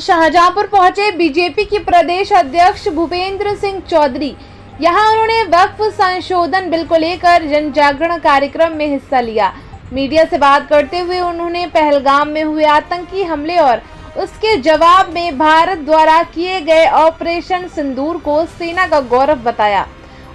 शाहजहांपुर पहुंचे बीजेपी के प्रदेश अध्यक्ष भूपेंद्र सिंह चौधरी। यहां उन्होंने वक्फ संशोधन बिल को लेकर जन जागरण कार्यक्रम में हिस्सा लिया। मीडिया से बात करते हुए उन्होंने पहलगाम में हुए आतंकी हमले और उसके जवाब में भारत द्वारा किए गए ऑपरेशन सिंदूर को सेना का गौरव बताया।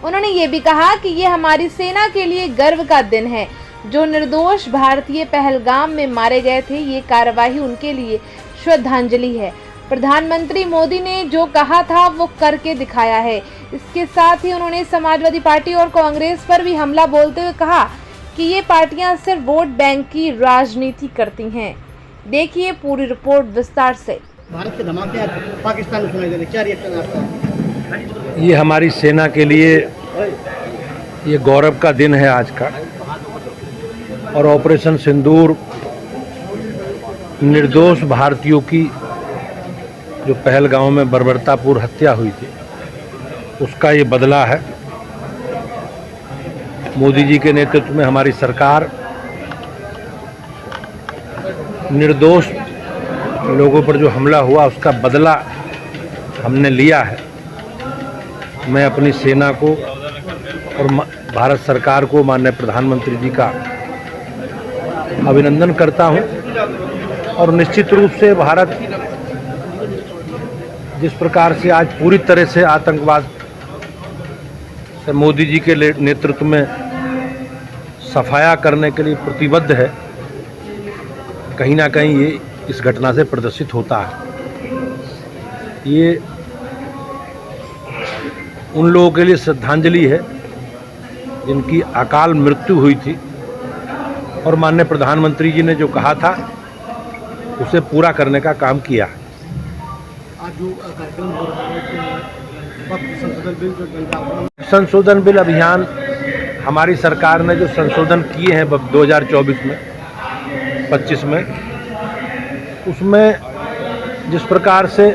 उन्होंने ये भी कहा कि ये हमारी सेना के लिए गर्व का दिन है। जो निर्दोष भारतीय पहलगाम में मारे गए थे, ये कार्यवाही उनके लिए श्रद्धांजलि है। प्रधानमंत्री मोदी ने जो कहा था वो करके दिखाया है। इसके साथ ही उन्होंने समाजवादी पार्टी और कांग्रेस पर भी हमला बोलते हुए कहा कि ये पार्टियां सिर्फ वोट बैंक की राजनीति करती हैं। देखिए पूरी रिपोर्ट विस्तार से। भारत के धमाके पाकिस्तान में सुनाई दे रहे, क्या रिएक्शन आपका? ये हमारी सेना के लिए ये गौरव का दिन है आज का। और ऑपरेशन सिंदूर निर्दोष भारतीयों की जो पहलगाम में बर्बरतापूर्ण हत्या हुई थी, उसका ये बदला है। मोदी जी के नेतृत्व में हमारी सरकार निर्दोष लोगों पर जो हमला हुआ उसका बदला हमने लिया है। मैं अपनी सेना को और भारत सरकार को, माननीय प्रधानमंत्री जी का अभिनंदन करता हूं। और निश्चित रूप से भारत जिस प्रकार से आज पूरी तरह से आतंकवाद से मोदी जी के नेतृत्व में सफाया करने के लिए प्रतिबद्ध है, कहीं ना कहीं ये इस घटना से प्रदर्शित होता है। ये उन लोगों के लिए श्रद्धांजलि है जिनकी अकाल मृत्यु हुई थी। और माननीय प्रधानमंत्री जी ने जो कहा था उसे पूरा करने का काम किया। आज जो कार्यक्रम हो रहा है, संशोधन बिल अभियान, हमारी सरकार ने जो संशोधन किए हैं 2024 में 25 में, उसमें जिस प्रकार से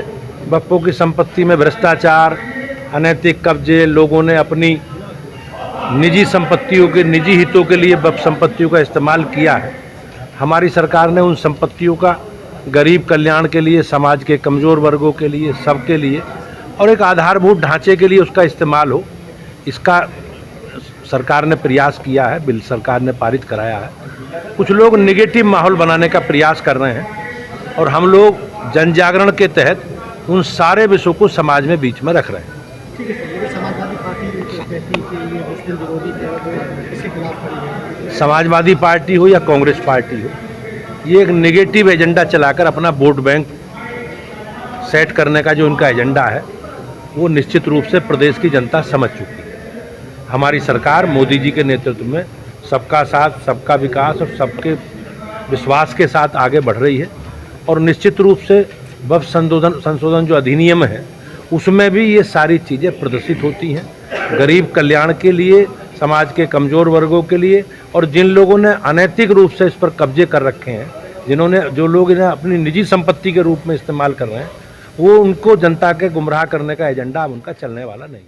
वक्फों की संपत्ति में भ्रष्टाचार, अनैतिक कब्जे, लोगों ने अपनी निजी संपत्तियों के निजी हितों के लिए वक्फ संपत्तियों का इस्तेमाल किया है, हमारी सरकार ने उन संपत्तियों का गरीब कल्याण के लिए, समाज के कमज़ोर वर्गों के लिए, सबके लिए और एक आधारभूत ढांचे के लिए उसका इस्तेमाल हो, इसका सरकार ने प्रयास किया है। बिल सरकार ने पारित कराया है। कुछ लोग नेगेटिव माहौल बनाने का प्रयास कर रहे हैं और हम लोग जन जागरण के तहत उन सारे विषयों को समाज में बीच में रख रहे हैं। ठीक है, समाजवादी पार्टी कहती है कि ये मुस्लिम विरोधी है, तो इसके खिलाफ खड़ी है। समाजवादी पार्टी हो या कांग्रेस पार्टी हो, ये एक नेगेटिव एजेंडा चलाकर अपना वोट बैंक सेट करने का जो उनका एजेंडा है, वो निश्चित रूप से प्रदेश की जनता समझ चुकी है। हमारी सरकार मोदी जी के नेतृत्व में सबका साथ, सबका विकास और सबके विश्वास के साथ आगे बढ़ रही है। और निश्चित रूप से वक्फ संशोधन जो अधिनियम है, उसमें भी ये सारी चीज़ें प्रदर्शित होती हैं, गरीब कल्याण के लिए, समाज के कमज़ोर वर्गों के लिए। और जिन लोगों ने अनैतिक रूप से इस पर कब्जे कर रखे हैं, जो लोग इन्हें अपनी निजी संपत्ति के रूप में इस्तेमाल कर रहे हैं, वो उनको जनता के गुमराह करने का एजेंडा अब उनका चलने वाला नहीं।